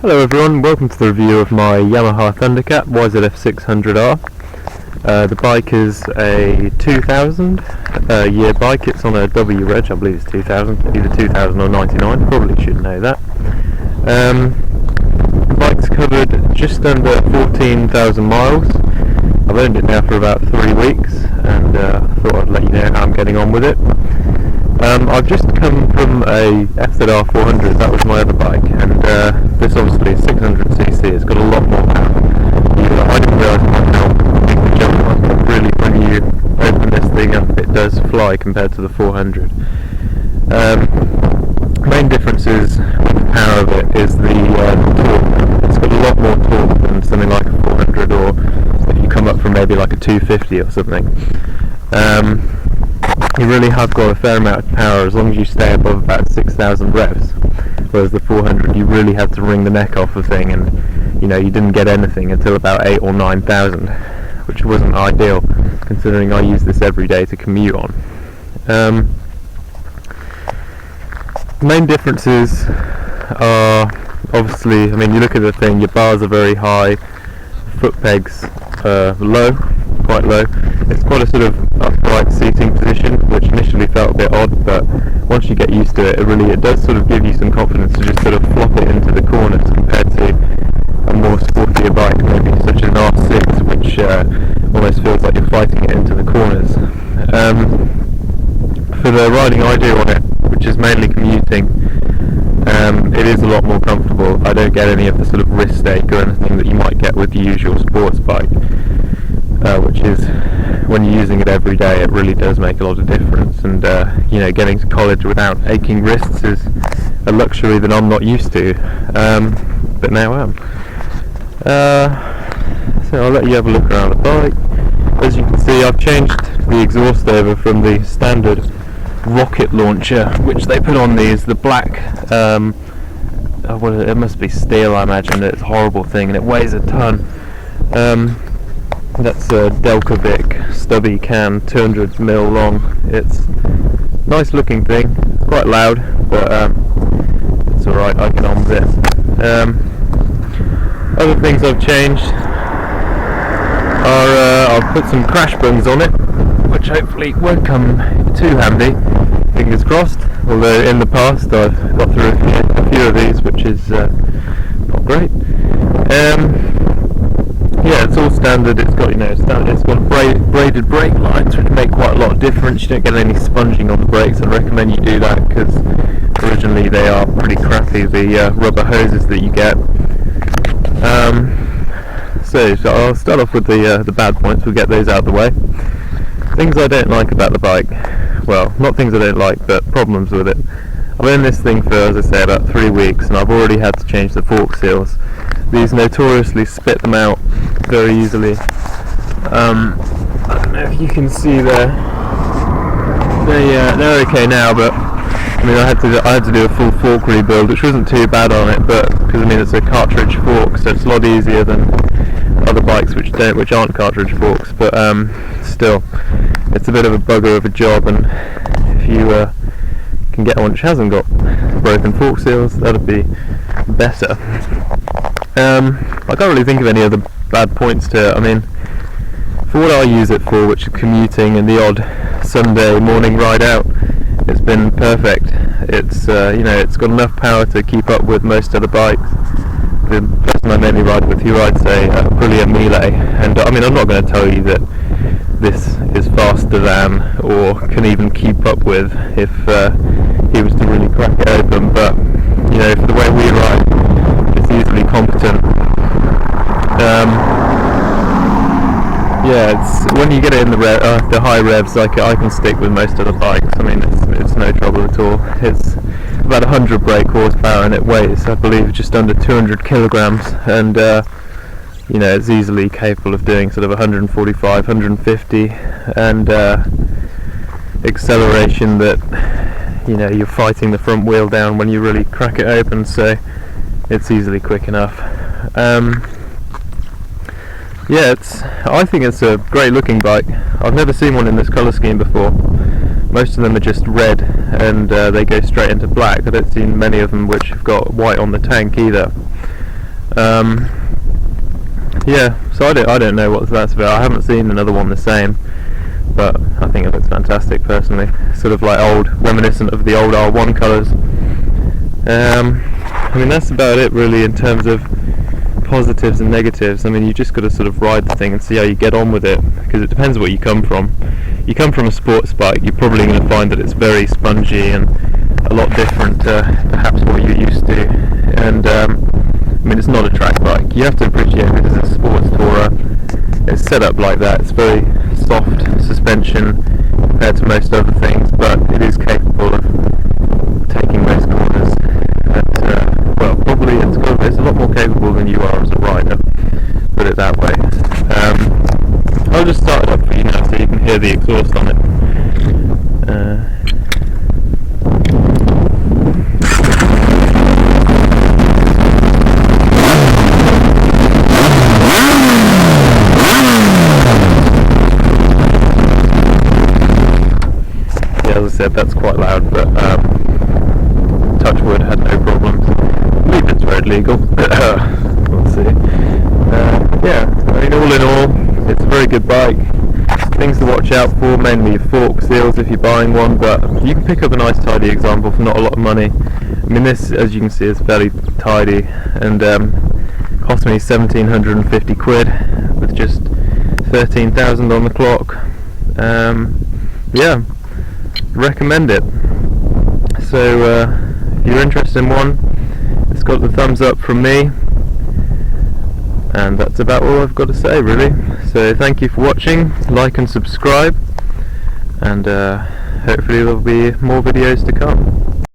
Hello everyone, welcome to the review of my Yamaha Thundercat YZF600R. The bike is a 2000 year bike. It's on a W reg, I believe it's 2000, either 2000 or 99, probably should know that. The bike's covered just under 14,000 miles. I've owned it now for about 3 weeks and thought I'd let you know how I'm getting on with it. I've just come from a FZR400, that was my other bike, and this obviously is 600cc, it's got a lot more power. I didn't realise how big the jump was, but really when you open this thing up it does fly compared to the 400. Main differences with the power of it is the torque. It's got a lot more torque than something like a 400, or if you come up from maybe like a 250 or something. You really have got a fair amount of power as long as you stay above about 6,000 revs, whereas the 400 you really had to wring the neck off the thing, and you didn't get anything until about 8,000 or 9,000, which wasn't ideal considering I use this every day to commute on. Main differences are obviously, you look at the thing, your bars are very high, foot pegs low, quite low. It's quite a sort of upright seating position, which initially felt a bit odd, but once you get used to it, it does sort of give you some confidence to just sort of flop it into the corners compared to a more sportier bike, maybe such as an R6, which almost feels like you're fighting it into the corners. For the riding I do on it, which is mainly commuting, it is a lot more comfortable. I don't get any of the sort of wrist ache or anything that you might get with the usual sports bike, which is, when you're using it every day, it really does make a lot of difference. And getting to college without aching wrists is a luxury that I'm not used to, but now I am. So I'll let you have a look around the bike. As you can see, I've changed the exhaust over from the standard rocket launcher which they put on these, the black, it must be steel, I imagine. It's a horrible thing and it weighs a ton. That's a Delcovic stubby can, 200mm long. It's a nice looking thing, quite loud, but it's alright, I get on with it. Other things I've changed are I've put some crash bungs on it, which hopefully won't come too handy, fingers crossed, although in the past I've got through a few of these, which is not great. Yeah, it's all standard. It's got it's got braided brake lines, which make quite a lot of difference. You don't get any sponging on the brakes. I recommend you do that because originally they are pretty crappy, the rubber hoses that you get. So I'll start off with the bad points. We'll get those out of the way. Things I don't like about the bike. Well, not things I don't like, but problems with it. I've owned this thing for, as I say, about 3 weeks, and I've already had to change the fork seals. These notoriously spit them out very easily. I don't know if you can see there. They're okay now, but I had to do a full fork rebuild, which wasn't too bad on it, but because it's a cartridge fork, so it's a lot easier than other bikes which aren't cartridge forks. But still, it's a bit of a bugger of a job, and if you can get one which hasn't got broken fork seals, that'd be better. I can't really think of any other bad points to it. For what I use it for, which is commuting and the odd Sunday morning ride out, it's been perfect. It's it's got enough power to keep up with most other bikes. The person I mainly ride with, he rides a Aprilia Melee, and I'm not going to tell you that this is faster than or can even keep up with if he was to really crack it open, but for the way we ride, it's easily competent. It's when you get it in the high revs, I can stick with most of the bikes. It's no trouble at all. It's about 100 brake horsepower and it weighs, I believe, just under 200 kilograms, and it's easily capable of doing sort of 145, 150, and acceleration that you're fighting the front wheel down when you really crack it open, so it's easily quick enough. I think it's a great looking bike. I've never seen one in this colour scheme before. Most of them are just red and they go straight into black. I don't see many of them which have got white on the tank either. Yeah, so I don't know what that's about. I haven't seen another one the same, but I think it looks fantastic personally. Sort of like reminiscent of the old R1 colours. I mean, that's about it really in terms of positives and negatives. I mean, you just got to sort of ride the thing and see how you get on with it, because it depends where you come from. You come from a sports bike, you're probably going to find that it's very spongy and a lot different to perhaps what you're used to. And I mean, it's not a track bike. You have to appreciate it as a sports tourer. It's set up like that. It's very soft suspension compared to most other things, but it is capable of taking most corners. And, well, probably it's a lot more capable than you are as a rider, put it that way. I'll just start it up for you now so you can hear the exhaust on it. Yeah, as I said, that's quite loud, but touch wood, had no problems. I believe it's road legal. We'll see. Yeah, I mean, all in all, it's a very good bike. Things to watch out for, mainly fork seals if you're buying one, but you can pick up a nice tidy example for not a lot of money. I mean, this, as you can see, is fairly tidy, and cost me 1,750 quid with just 13,000 on the clock. Yeah, recommend it. So if you're interested in one, it's got the thumbs up from me, and that's about all I've got to say really. So thank you for watching, like and subscribe, and hopefully there'll be more videos to come.